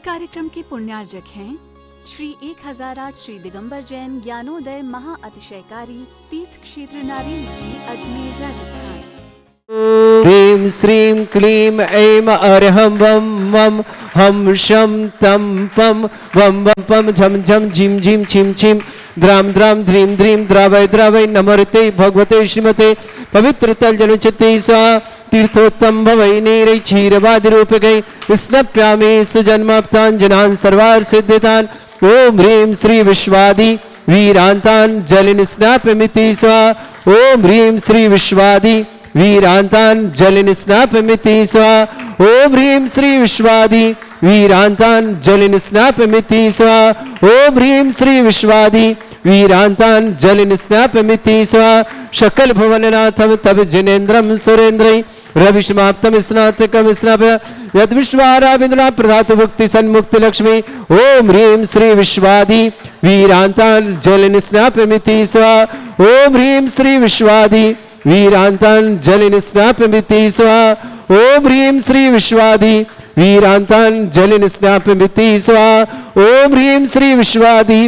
कार्यक्रम के पुण्यार्जक हैं श्री 1008 श्री दिगंबर जैन ज्ञानोदय महा अतिशयकारी तीर्थ क्षेत्र नारेंद्र जी, अजमेर, राजस्थान। ह्रीं श्रीं क्लीं ऐं अरहं वं वं हम शं तं पं वं वं पं झं झं झिं झिं छिं छिं द्रां द्रां ध्रीं ध्रीं द्रावय द्रावय नमर्ते भगवते श्रीमते पवित्र तल जल चित्ते स्वाहा तीर्थोत्तम भवै नीरै क्षीरवादि रूपकै स्नप्यामि सुजन्माप्ताञ्जनान् सर्वार्थ सिद्धितान् ओम ह्रीं श्री विश्वादि वीरान्तान् जलिन स्नापमिति स्वाहा ओम ह्रीं श्री विश्वादि वीरान्तान् जलिन स्नापमिति स्वाहा ओम ह्रीं श्री विश्वादि वीरान्तान् जलिन स्नापमिति स्वाहा ओम ह्रीं श्री विश्वादि वीरान्तान् जलिन स्नापमिति स्वाहा शकल भुवननाथं तव जिनेन्द्रं सुरेन्द्रै रविष्माप्तम स्नातकम स्नापय यद विश्वाराविंद्रा प्रधातु भक्ति सन्मुक्ति लक्ष्मी ओम ह्रीं श्री विश्वादि वीरान्तान् जलिन स्नापमिति स्वाहा ओम ह्रीं श्री विश्वादि वीरान्तान् जलिन स्नापमिति स्वाहा ओम ह्रीं श्री विश्वादि वीरान्तान् जलिन स्नापमिति स्वाहा ओम ह्रीं श्री विश्वादि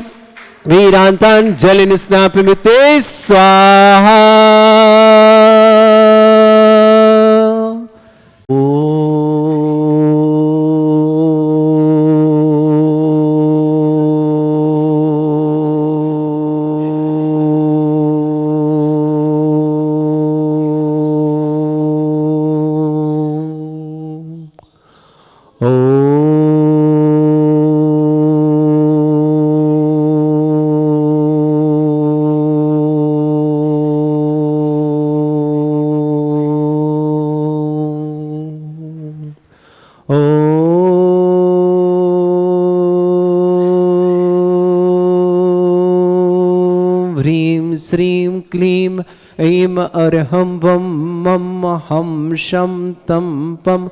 वीरान्तान् जलिन स्नापमिति स्वाहा। श्रीं क्लीं ऐं अरहं वं मं हम शं तं पं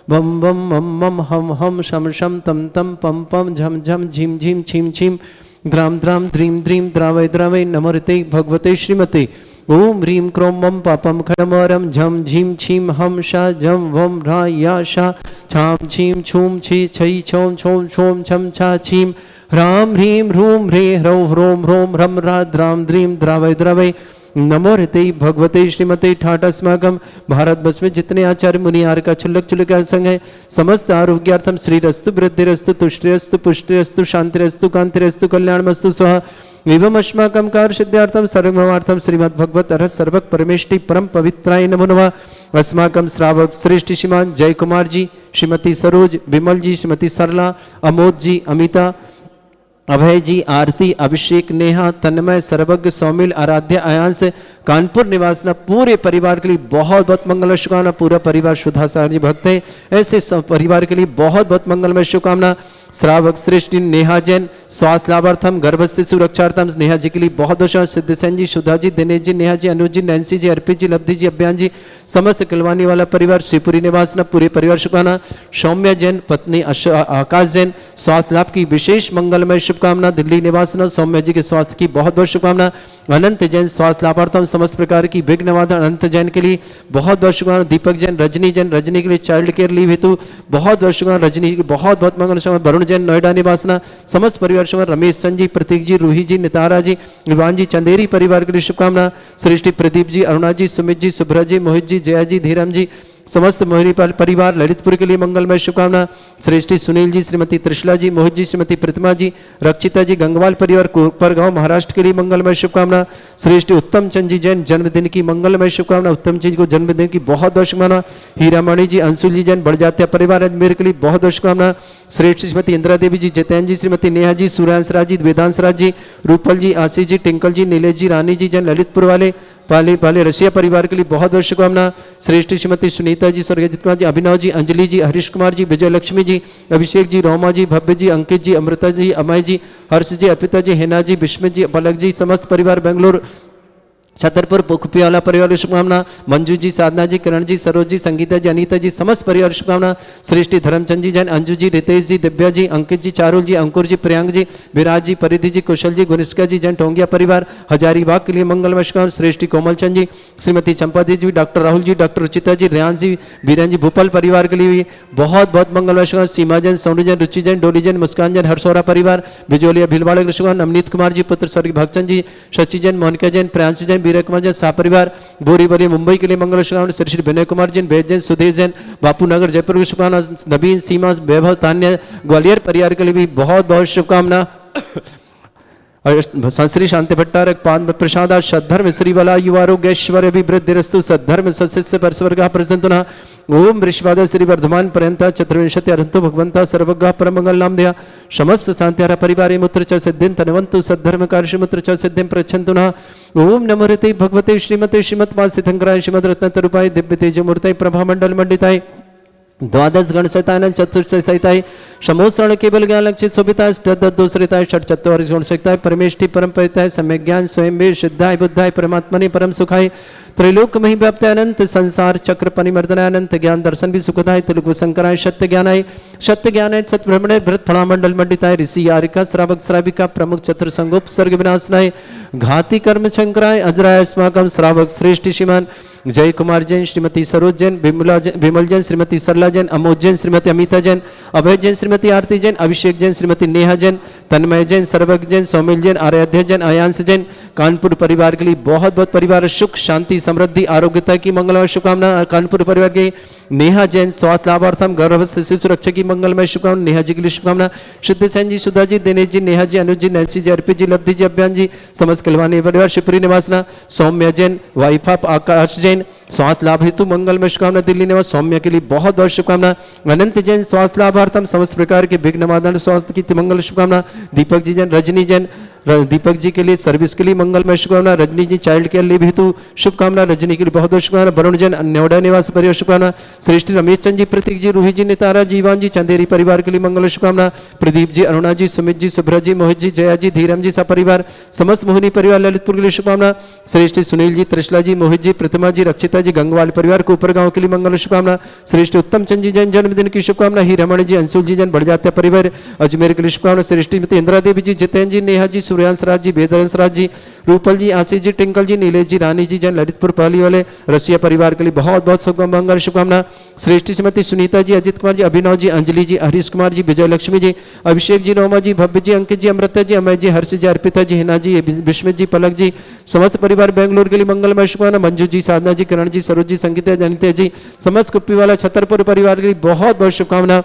वं वं मं मं हम हम शं शं तं तं पं पं झं झं झिं झिं छिं छिं द्रां द्रां ध्रीं ध्रीं द्रावय द्रावय नमर्ते भगवते श्रीमते ओम ह्रीं क्रों मं पापं खडमरं झं झिं छिं हम शा झं वं ह्रा या शा छां छीं छूं छी छै छौं छौं छौं छं छा छीं ह्रां ह्रीं ह्रूं ह्रे ह्रौं ह्रों ह्रों ह्रं ह्रा द्रां द्रीं द्रावय द्रावय नमो ऋते भगवते श्रीमते ठाट अस्माकम भारत वर्ष में जितने आचार्य मुनियार का छुल्लक छुल्लक संग है समस्त आरोग्यार्थम श्रीरस्तु वृद्धिरस्तु तुष्टिरस्तु पुष्टिरस्तु शांतिरस्तु कांतिरस्तु कल्याणमस्तु स्वाहा एवं अस्माकं कार्य सिद्धार्थम सर्वमार्थम श्रीमद् भगवत अरहत सर्वक परमेष्टि परम पवित्राय नमो नमः। अस्माकं श्रावक श्रेष्ठ श्रीमान जय कुमार जी, श्रीमती सरोज, विमल जी, श्रीमती सरला, अमोद जी, अमिता, अभय जी, आरती, अभिषेक, नेहा, तन्मय, सर्वज्ञ, सौमिल, आराध्य, आयांश, कानपुर निवासना पूरे परिवार के लिए बहुत बहुत मंगलमय शुभकामना। पूरा परिवार शुद्धाचार्य जी भक्त है, ऐसे परिवार के लिए बहुत बहुत मंगलमय शुभकामना। श्रावक श्रेष्ठ नेहा जैन स्वास्थ्य लाभार्थम गर्भस्थी सुरक्षार्थम नेहा जी के लिए बहुत बहुत सिद्धसेन जी, सुधा जी, दिनेश जी, नेहा जी, अनुज जी, नैन्सी जी, अर्पित जी, लब्धि जी, अभियान जी, समस्त किलवानी वाला परिवार, शिवपुरी निवासना पूरे परिवार शुभकामना। सौम्या जैन पत्नी आकाश जैन स्वास्थ्य लाभ की विशेष मंगलमय शुभकामना। दिल्ली निवासना सौम्या जी के स्वास्थ्य की बहुत बहुत शुभकामना। अनंत जैन स्वास्थ्य लाभार्थम समस्त प्रकार की विघ्न निवारण अनंत जैन के लिए बहुत बहुत शुभकामना। दीपक जैन, रजनी के लिए चाइल्ड केयर लीव हेतु बहुत बहुत शुभकामना। रजनी की बहुत बहुत मंगल शुभकामना। वरुण जैन नोएडा निवासना समस्त परिवार शुभकामना। रमेश संजी, प्रतीक जी, रूही जी, नितारा जी, इवान जी, चंदेरी परिवार के लिए शुभकामना। सृष्टि, प्रदीप जी, अरुणा जी, सुमित जी, सुभ्रा जी, मोहित जी, जया जी, धीरम जी, समस्त मोहिनीपाल परिवार ललितपुर के लिए मंगलमय शुभकामना। श्रेष्ठी सुनील जी, श्रीमती त्रिशला जी, मोहित जी, श्रीमती प्रतिमा जी, रक्षिता जी, गंगवाल परिवार कोपरगांव महाराष्ट्र के लिए मंगलमय शुभकामना। श्रेष्ठी उत्तम चंद जी जैन जन्मदिन की मंगलमय शुभकामना। उत्तम चंद को जन्मदिन की बहुत बहुत शुभकामना। हीरामणि जी, अंशुल जी जैन बड़जात्या परिवार अजमेर के लिए बहुत बहुत शुभकामना। श्रेष्ठ श्रीमती इंदिरा देवी जी, जितेन जी, श्रीमती नेहा जी, सूर्यांश राज जी, वेदांश राज जी, रूपल जी, आशीष जी, टिंकल जी, नीलेश जी, रानी जी जैन ललितपुर वाले पाले रसिया परिवार के लिए बहुत बहुत शुभकामना। श्रेष्ठ श्रीमती सुनीता जी, स्वर्गीय कुमार जी, अभिनव जी, अंजलि जी, हरीश कुमार जी, विजय लक्ष्मी जी, अभिषेक जी, रोमा जी, भव्य जी, अंकित जी, अमृता जी, अमय जी, हर्ष जी, अर्पिता जी, हेना जी, विस्मित जी, पलक जी, समस्त परिवार बेंगलोर छतरपुर पुखपियाला परिवार की शुभकामना, मंजू जी, साधना जी, किरण जी, सरोज जी, संगीता जी, अनीता जी, समस्त परिवार की शुभकामना, श्रेष्ठी धर्मचंद जी जैन, अंजू जी, रितेश जी, दिव्या जी, अंकित जी, चारुल जी, अंकुर जी, प्रियांक जी, विराज जी, परिधि जी, कुशल जी, गुनिष्का जी जैन, टोंगिया परिवार, हजारीबाग के लिए मंगलमय शुभकामना, श्रेष्ठी कोमल चंद जी, श्रीमती चंपा दी जी, डॉक्टर राहुल जी, डॉक्टर रुचिता जी, रेहान जी, बीरन जी, भूपाल परिवार के लिए भी बहुत बहुत मंगलमय शुभकामना, सीमा जैन, सोनू जैन, रुचि जैन, डोली जैन, मुस्कान जैन, हरसोरा परिवार, बिजोलिया भीलवाड़ा के शुभकामना, नवनीत कुमार जी, पुत्र स्वर्गीय भक्तचंद जी, शशि जैन, मोनिका जैन, प्रियांशु जैन, बीरा कुमार जैन, परिवार, बोरीवली मुंबई के लिए मंगल शुभकामना, श्री विनय कुमार जैन, वेद जैन, सुधीर जैन, बापू नगर जयपुर की शुभकामना, नवीन, सीमा, वैभव, तान्या, ग्वालियर परिवार के लिए भी बहुत बहुत शुभकामना। संश्री शांति भट्टारक पाद प्रसाद सद्धर्म श्रीवला युवारोग्यश्वर अभिवृद्धिरस्तु सद्धर्म सस्य परस्वर्गः प्रसन्तुना ओम वृषभाद श्री वर्धमान पर्यंत चतुर्विंशति अरहंतो भगवंता सर्वज्ञ परमंगल नामधेय समस्त शांतिहारा परिवारे मुत्र च सिद्धिं तनवन्तु सद्धर्म कार्षमुत्र च सिद्धिं प्रच्छन्तुना ओम नमो ऋते भगवते श्रीमते श्रीमत्पास्थितंकराय श्रीमद् रत्नतरूपाय दिव्य तेजमूर्तये प्रभामंडल मंडिताय द्वादश गण सहिताय चतुर्थ सहिताय समोसरण केवल ज्ञान लक्षित शोभिताय दूसरिताय षट चत्वारिश गुण सहिताय परमेष्टि परम परिताय सम्यक ज्ञान स्वयं वे सिद्धाय बुद्धाय परमात्मने परम सुखाय त्रैलोक मही व्याप्त अनंत संसार चक्र परिमर्दनाय अनंत ज्ञान दर्शन भी सुखदाय त्रिलोक शंकराय सत्य ज्ञानाय सत्ब्रह्मणे भृत फलामंडल मंडिताय ऋषि यारिका श्रावक श्राविका प्रमुख चतुर संगोप सर्ग विनाशनाय घाती कर्म शंकराय अजराय अस्माकम श्रावक श्रेष्ठ श्रीमान जय कुमार जैन, श्रीमती सरोज जैन, विमल जैन, श्रीमती सरला जैन, अमोद जैन, श्रीमती अमिता जैन, अभय जैन, श्रीमती आरती जैन, अभिषेक जैन, श्रीमती नेहा जैन, तन्मय जैन, सर्वज्ञ जैन, सौमिल जैन, आराध्य जैन, आयांश जैन, कानपुर परिवार के लिए बहुत बहुत परिवार सुख शांति समृद्धि आरोग्यता की मंगलमय शुभकामना। कानपुर परिवार के नेहा जैन स्वास्थ्य लाभार्थम गौरव शिशु सुरक्षा की मंगलमय शुभकामना। नेहा जी के लिए शुभकामना। सिद्ध सैन जी, सुधा जी, दिनेश जी, नेहा जी, अनुज जी, नैन्सी जी, अर्पित जी, लब्धि जी, अभियान जी, समस्त कलवानी परिवार, शिवपुरी निवासना, सौम्य जैन, वाइफ ऑफ आकाश जैन, स्वास्थ्य लाभ हेतु मंगलमय शुभकामना। दिल्ली निवास सौम्य के लिए बहुत बहुत शुभकामना। अनंत जैन स्वास्थ्य लाभार्थम समस्त प्रकार के विघ्न निवारण स्वास्थ्य की मंगल शुभकामना। दीपक जी जैन, रजनी जैन, दीपक जी के लिए सर्विस के लिए मंगलमय शुभकामना। रजनी जी चाइल्ड केयर लिए हेतु शुभकामना। रजनी के लिए बहुत बहुत शुभकामना। वरुण जैन नोएडा निवास परिवार शुभकामना। श्रेष्ठ रमेश चंद जी, प्रतीक जी, रूही जी, नितारा जी, इवान जी, चंदेरी परिवार के लिए मंगल शुभकामना। प्रदीप जी, अरुणा जी, सुमित जी, सुभ्रा जी, मोहित जी, जया जी, धीरम जी सपरिवार, समस्त मोहिनी परिवार ललितपुर के लिए शुभकामना। श्रेष्ठ सुनील जी, त्रिशला जी, मोहित जी, प्रतिमा जी, रक्षिता जी, गंगवाल परिवार को ऊपर गांव के लिए मंगल शुभकामना। श्रेष्ठ उत्तम चंद जी जैन जन्मदिन की शुभकामना। ही रमण जी, अंशुल जी जैन बढ़जात्या परिवार अजमेर के लिए शुभकामना। श्रेष्ठ इंदिरा देवी जी, जितेंद्र जी, नेहा जी, सूर्यांश राज जी, वेदवंश राज जी, रूपल जी, आशीष जी, टिंकल जी, नीलेश जी, रानी जी जैन ललितपुर पहली वाले रसिया परिवार के लिए बहुत बहुत मंगल शुभकामना। श्रेष्ठ श्रीमती सुनीता जी, अजित कुमार जी, अभिनव जी, अंजलि जी, हरीश कुमार जी, विजय लक्ष्मी जी, अभिषेक जी, नोमा जी, भव्य जी, अंकित जी, अमृता जी, अमय जी, हर्ष जी, अर्पिता जी, हिना जी, विस्मित जी, पलक जी, समस्त परिवार बेंगलुरु के लिए मंगलमय शुभकामना। मंजू जी, साधना जी, किरण जी, सरोज जी, संगीता जनिता जी, समस्त कुप्पी वाला छतरपुर परिवार के लिए बहुत बहुत शुभकामना।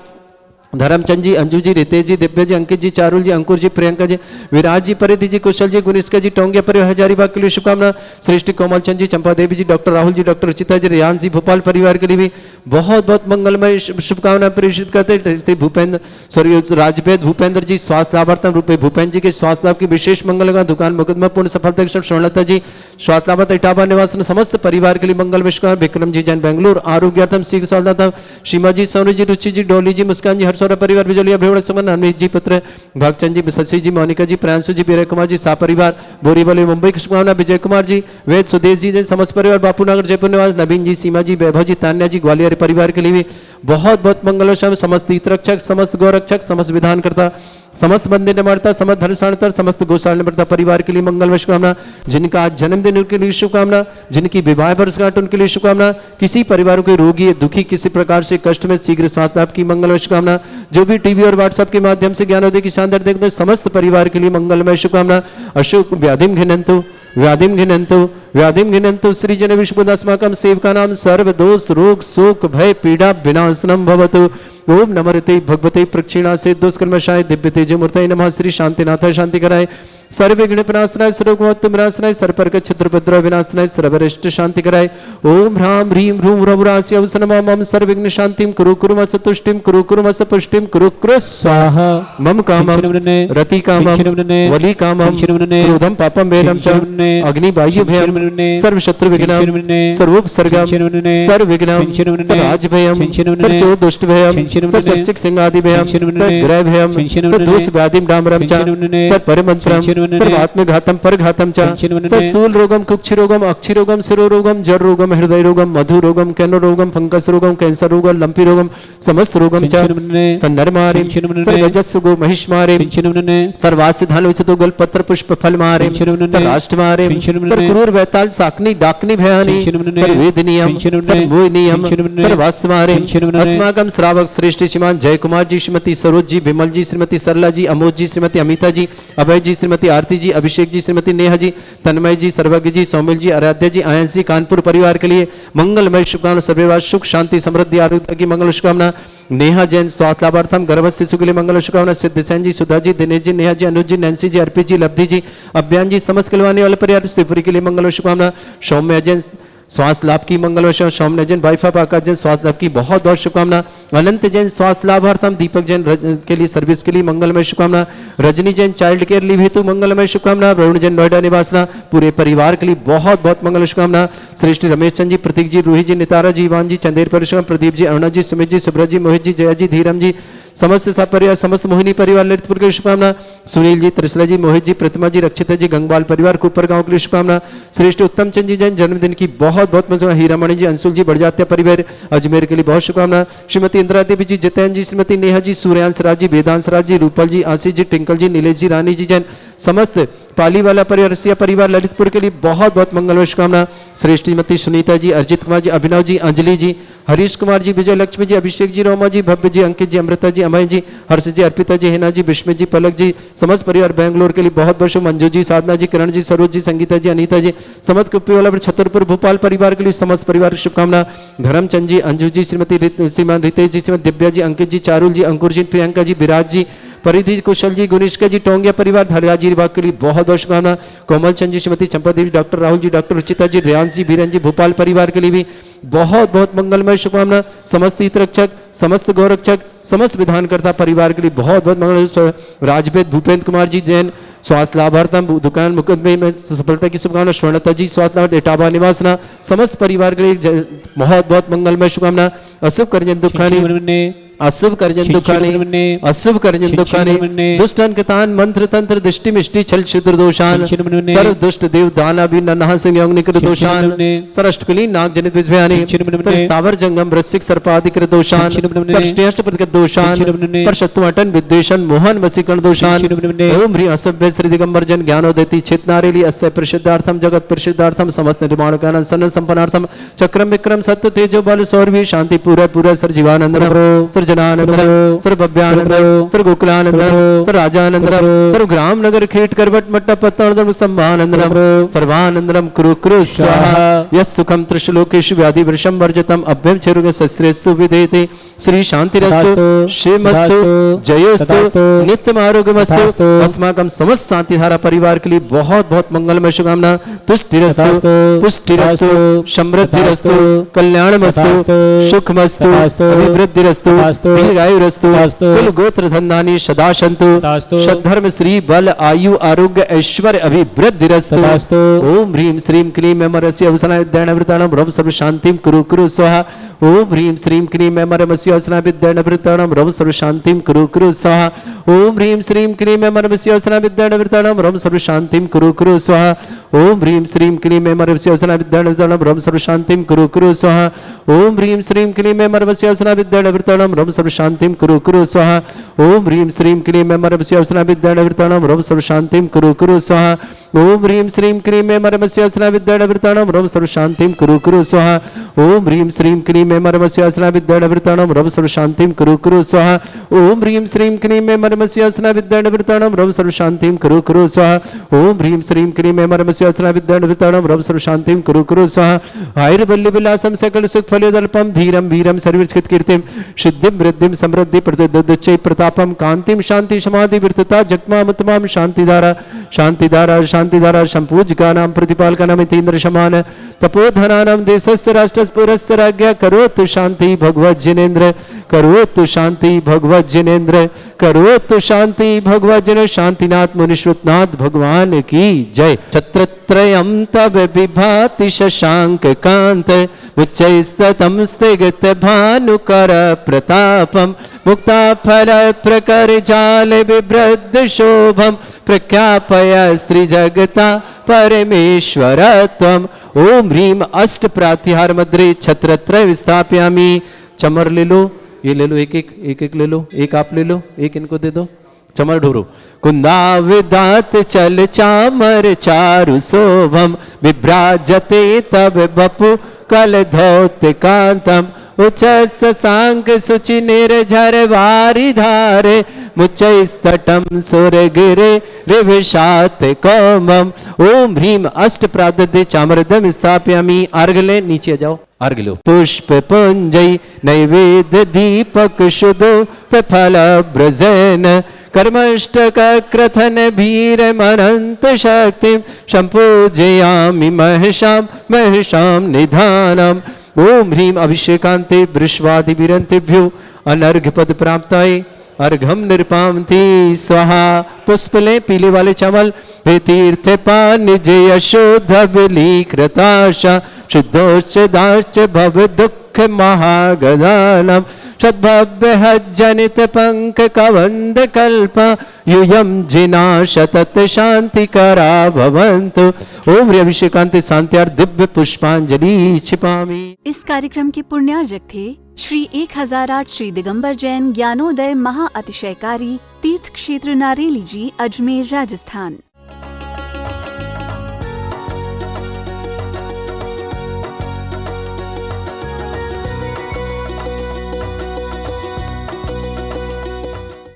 धर्मचंद जी, अंजू जी, रितेश जी, दिव्य जी, अंकित जी, चारुल जी, अंकुर जी, प्रियंका जी, विराज जी, परिधि जी, कुशल जी, गुनिष्का जी, टोंगिया परिवार हजारीबाग के लिए शुभकामना। श्रेष्ठ कोमल चंद जी, चंपा देवी जी, डॉक्टर राहुल जी, डॉक्टर रुचिता जी, रियान जी, भोपाल परिवार के लिए भी बहुत बहुत मंगलमय शुभकामना प्रेषित करते। श्री भूपेंद्र सॉरी राजवेद भूपेंद्र जी, स्वास्थ्य लाभार्थम रूपे भूपेंद्र जी के स्वास्थ्य लाभ की विशेष मंगल का दुकान मुकदमा पूर्ण सफलता के स्वर्णलता जी, स्वास्थ्य लाभार्थ इटावा निवास समस्त परिवार के लिए मंगल शुभकामना। विक्रम जी जैन बेंगलुरु आरोग्यार्थम शीघ्र स्वास्थ्य। सीमा जी, सोनू जी, रुचि जी, डोली जी, मुस्कान जी, हरसौरा परिवार बिजलिया भेवड़ समन, अमित जी पुत्र भक्तचंद जी, शशि जी, मोनिका जी, प्रियांशु जी, बीरा कुमार जी, सा परिवार बोरीवली मुंबई की शुभकामना। विजय कुमार जी, वेद सुदेश जी, समस्त परिवार बापू नगर जयपुर निवास, नवीन जी, सीमा जी, वैभव जी, तान्या जी, ग्वालियर परिवार के लिए भी बहुत बहुत मंगल। समस्त हितरक्षक, समस्त गौरक्षक, समस्त विधानकर्ता, समस्त मंदिर निर्माता, समस्त धर्मशाला, समस्त गौशाला निर्माता परिवार के लिए मंगल शुभकामना। जिनका आज जन्मदिन उनके लिए शुभकामना। जिनकी विवाह वर्षगांठ उनके लिए शुभकामना। किसी परिवार के रोगी दुखी किसी प्रकार से कष्ट में शीघ्र स्वास्थ्य लाभ की मंगल शुभकामना। जो भी टीवी और व्हाट्सएप के माध्यम से ज्ञानोदय की शानदार देखते हैं समस्त परिवार के लिए मंगलमय शुभकामना। अशोक व्याधिम घिनंतु व्याधिम घिनंतु व्याधिम घिनंतु सृजन विश्वदास्माकं सेवका नाम सर्व दोष रोग शोक भय पीड़ा विनाशनम भवतु। ओम नमः भगवते प्रक्षिणा से दुष्कर्मशाय दिव्य तेजमूर्तये नमः। श्री शांतिनाथाय शांति कराय, सर्व विघ्न विनाशनाय, सर्वोत्त विनाशनाय, सर्वपर्क क्षुद्रपद्र विनाशनाय, सर्वरिष्ट शांति कराय। ओम ह्रां ह्रीं ह्रूं ह्रवरास्य अवसनमा मम सर्वविघ्न शांतिं कुरु कुरुमस तुष्टिं कुरु कुरुमस पुष्टिं कुरु कुरु स्वाहा। मम कामं रति कामं वली कामं क्रोधं पापं वेदं च अग्नि वायु भयं सर्व शत्रु विघ्नं सर्वोपसर्गं सर्व विघ्नं सर्वराज भयं सर्वचो दुष्ट भयं सर्वशिक सिंहादि भयं सर्वग्रह भयं सर्वदोष व्याधिं डामरं च सर्वपरमंत्रं सर्वात्मघातम परघातम च सत्सूल रोगम कुक्षिरोगम अक्षिरोगम शिरोरोगम जर रोगम हृदय रोगम मधु रोगम कैनो रोगम फंगस रोगम कैंसर रोगम लंपी रोगम समस्त रोगम च सन्नरमारिम सर्वजस्सुगो महिष्मारिम सर्वास्य धन विचतो गलपत्र पुष्प फल मारिम सर्वाष्टमारिम सर्वक्रूर वैताल साकनी डाकनी भयानी सर्वेदनीयम सर्वोनियम सर्वास्मारिम अस्माकम श्रावक श्रेष्ठ श्रीमान जय कुमार जी, श्रीमती सरोज जी, विमल जी, श्रीमती सरला जी, अमोद जी, श्रीमती अमिता जी, अभय जी, श्रीमती आरती जी, अभिषेक जी, श्रीमती नेहा जी, तन्मय जी, सर्वज्ञ जी, सौमिल जी, आराध्या जी, आयंस जी, कानपुर परिवार के लिए मंगलमय शुभकामना, सर्वेवास सुख शांति समृद्धि आरोग्य की मंगल शुभकामना। नेहा जैन स्वास्थ्य लाभार्थम गर्भवत शिशु के लिए मंगल शुभकामना। सिद्धसेन जी, सुधा जी, दिनेश जी, नेहा जी, अनुज जी, नैन्सी जी, अर्पित जी, लब्धि जी, अभियान जी, समस्त कलवाने वाले परिवार शिवपुरी के लिए मंगल शुभकामना। सौम्य जैन स्वास्थ्य लाभ की मंगल सौम्य जैन वाइफ ऑफ आकाश जैन स्वास्थ्य लाभ की बहुत बहुत शुभकामना। अनंत जैन स्वास्थ्य लाभार्थम दीपक जैन के लिए सर्विस के लिए मंगलमय शुभकामना। Rajni Jain child care leave हेतु मंगलमय शुभकामना। वरुण जैन नोएडा निवासना पूरे परिवार के लिए बहुत बहुत मंगल शुभकामना। श्रेष्ठ रमेश चंद जी, प्रतीक जी, रूही जी, नितारा जी, इवान जी, चंदेर परिश्रम, प्रदीप जी, अरुणा जी, सुमित जी, सुब्रत जी, मोहित जी, जया जी, धीरम जी, समस्त सब परिवार, समस्त मोहिनी परिवार ललितपुर के लिए शुभकामना। सुनील जी, त्रिशला जी, मोहित जी, प्रतिमा जी, रक्षिता जी, गंगवाल परिवार कुपर गांव के लिए शुभकामना। श्रेष्ठ उत्तम चंद जी जैन जन्मदिन की बहुत बहुत मजा। हीरामणि जी, अंशुल जी, बड़जात्या परिवार अजमेर के लिए बहुत शुभकामना। श्रीमती इंदिरा देवी जी, जितेन जी, श्रीमती नेहा जी, सूर्यांश राज जी, वेदांश राज जी, रूपल जी, आशीष जी, टिंकल जी, नीलेश जी, रानी जी जैन, समस्त पालीवाला परिवार रसिया परिवार ललितपुर के लिए बहुत बहुत मंगलमय शुभकामना। श्रेष्ठ श्रीमती सुनीता जी, अर्जित कुमार जी, अभिनव जी, अंजलि जी, हरीश कुमार जी, विजय लक्ष्मी जी, अभिषेक जी, रोमा जी, भव्य जी, अंकित जी, अमृता जी, अमय जी, हर्ष जी, अर्पिता जी, हिना जी, विस्मित जी, पलक जी, समस्त परिवार बेंगलोर के लिए बहुत बहुत शुभ। मंजू जी, साधना जी, किरण जी, सरोज जी, संगीता जी, अनीता जी, समस्त कुप्पीवाला छतरपुर भोपाल परिवार के लिए समस्त परिवार की शुभकामना। धर्मचंद जी, अंजू जी, श्रीमती श्रीमान रितेश जी, श्रीमती दिव्या जी, अंकित जी, चारुल जी, अंकुर जी, प्रियंका जी, विराज जी, परिधि कुशल जी, गुनिष्का जी, टोंगिया परिवार धड़िया जी विभाग के लिए बहुत बहुत शुभकामना। कोमल चंद जी, श्रीमती चंपा देवी, डॉक्टर राहुल जी, डॉक्टर रुचिता जी, रियांश जी, बीरन जी, भोपाल परिवार के लिए भी बहुत बहुत मंगलमय शुभकामना। समस्त हित रक्षक, समस्त गौरक्षक, समस्त विधानकर्ता परिवार के लिए बहुत बहुत मंगल। राजवेद भूपेंद्र कुमार जी जैन स्वास्थ्य लाभार्थम दुकान मुकदमे में सफलता की शुभकामना। स्वर्णता जी, स्वास्थ्य लाभ इटावा निवासना, समस्त परिवार के लिए बहुत बहुत मंगलमय शुभकामना। अशुभ करजन दुखानी, अशुभ करजन दुखानी, अशुभ करजन दुखानी, दुष्टन कतान मंत्र तंत्र दृष्टि मिष्टि छल क्षुद्र दोषान, सर्व दुष्ट देव दाना भी ननह सिंह योग निकृत दोषान, सरष्टकुली नाग जनित विषयानि, स्थावर जंगम वृश्चिक सर्पाधिकृ दोषान, सरष्टेष्ट प्रतिगत दोषान, पर शत्रुअटन विद्वेषण मोहन वसीकरण दोषान। ओम ह्रीं असभ्य श्री दिगंबर जन ज्ञानोदयति चेतनारेली अस्य प्रसिद्धार्थम जगत प्रसिद्धार्थम समस्त निर्माण कारण सन संपन्नार्थम चक्रम विक्रम सत्य तेजो बल सौरवी शांति पूरा पूरा सर जीवानंद सर जनानंद सर भव्यानंद सर गोकुलानंद सर राजानंद सर ग्राम नगर खेट करवट मट्टा पत्तानंद संभानंदम सर्वानंदम कुरु कुरु स्वाहा यस सुखम त्रिशलोकेषु व्याधि वृषम वर्जतम अभ्यम चरुग शस्त्रेस्तु विदेते श्री शांतिरस्तु क्षेमस्तु जयोस्तु नित्यम आरोग्यमस्तु। अस्माकं समस्त शांतिधारा परिवार के लिए बहुत बहुत मंगलमय शुभकामना। तुष्टिरस्तु पुष्टिरस्तु समृद्धिरस्तु कल्याणमस्तु सुखमस्तु अभिवृद्धिरस्तु दीर्घायुरस्तु कुल गोत्र धन्धानि सदा सन्तु सद्धर्म श्री बल आयु आरोग्य ऐश्वर्य अभिवृद्धिरस्तु। ओम ह्रीं श्रीं क्लीं अमरस्य अवसनाय विद्यानवृताणां रव सर्व शांतिं कुरु कुरु स्वाहा। ओम ह्रीं श्रीं क्लीं अमरस्य अवसनाय विद्यानवृताणां रव सर्व शांतिं कुरु कुरु स्वाहा। ओम ह्रीं श्रीं क्लीं अमरस्य अवसनाय विद्यानवृताणां रव सर्व शांतिं कुरु कुरु स्वाहा। ओम ह्रीं श्रीं क्लीं अमरस्य अवसनाय विद्यानवृताणां रव सर्व शांतिं कुरु कुरु स्वाहा। ओम ह्रीं श्रीं क्लीं अमरस्य अवसनाय विद्यानवृताणां रव सर्व शांतिं कुरु कुरु स्वाहा। ओम ह्रीं श्रीं क्लीं अमरस्य अवसनाय विद्यानवृताणां रव सर्व शांतिं कुरु कुरु स्वाहा। ओम ह्रीं श्रीं क्लीं अमरस्य अवसनाय विद्यानवृताणां रव सर्व शांतिं कुरु कुरु स्वाहा। ओम ह्रीं श्रीं क्लीं अमरस्य अवसनाय विद्यानवृताणां रव सर्व शांतिं कुरु कुरु स्वाहा। ओम ह्रीं श्रीं क्लीं अमरस्य अवसनाय विद्यानवृताणां रव सर्व शांतिं कुरु कुरु स्वाहा। ओम ह्रीं श्रीं क्लीं अमरस्य अवसनाय विद्यानवृताणां रव सर्व शांतिं कुरु कुरु स्वाहा। आयुर्वल्ली विलासं सकल सुख फलोदल्पं धीरं वीरं सर्वस्कृत कीर्तिं सिद्धिं वृद्धिं समृद्धि प्रतिदुच्चै प्रतापं कांतिं शांति समाधि विरतता जगमामतमां शांतिधारा शांतिधारा शांतिधारा संपूज्यकानां प्रतिपालकानां इतीन्द्र समान तपोधनानां देशस्य राष्ट्रस्य पुरस्य राज्ञा करोतु शांति भगवत जिनेन्द्र करोतु शांति भगवत जिनेन्द्र करोतु शांति भगवत जिनेन्द्र। शांतिनाथ मुनीश्वरनाथ भगवान की जय। छत्र त्रयं तव विभाति शशांक कांत उच्चैस्ततं स्थिगत भानुकर प्रतापम मुक्ता फल प्रकर जाल विभ्रद शोभम प्रख्यापय स्त्री जगता परमेश्वरत्वम। ओम ह्रीम अष्ट प्रातिहार मद्रे छत्रत्रय विस्थापयामि। चमर ले लो, ये ले लो, एक एक ले लो, एक आप ले लो, एक इनको दे दो। चमर ढोरो। कुंदा विदात चल चामर चारु शोभम विभ्राजते तब बपु कल धौत कांतम उच्च सांक सुचि निर्झर वारी धारे मुच्चैस्तटम सुर गिरे रिविशात कौमम। ओम ह्रीम अष्ट प्राददे चामरदम स्थापयामि। अर्घ ले, नीचे जाओ, अर्घ लो। पुष्प पुंजय नैवेद्य दीपक शुदो फल ब्रजन कर्मष्टक क्रथन भीर मनंत शक्ति संपूजयामि महिषाम निधानम। ओम ह्रीम अभिषेकांते वृषवादि विरंतेभ्यो अनर्घ पद प्राप्ताय अर्घम निरपामति स्वाहा। पुष्पले पीले वाले चावल हे तीर्थ पान जय शोध बलीकृताशा शुद्धोश्च दाश्च भव दुख महागदानम सद्भव्य जनित पंक कवंद कल्प यूयम जिना शतत शांति करा भवन्तु। ओम अभिषेकांते शांत्यार दिव्य पुष्पांजलि क्षिपामि। इस कार्यक्रम के पुण्यार्जक थे श्री 1008 श्री दिगंबर जैन ज्ञानोदय महाअतिशयकारी तीर्थ क्षेत्र नारेली जी, अजमेर, राजस्थान।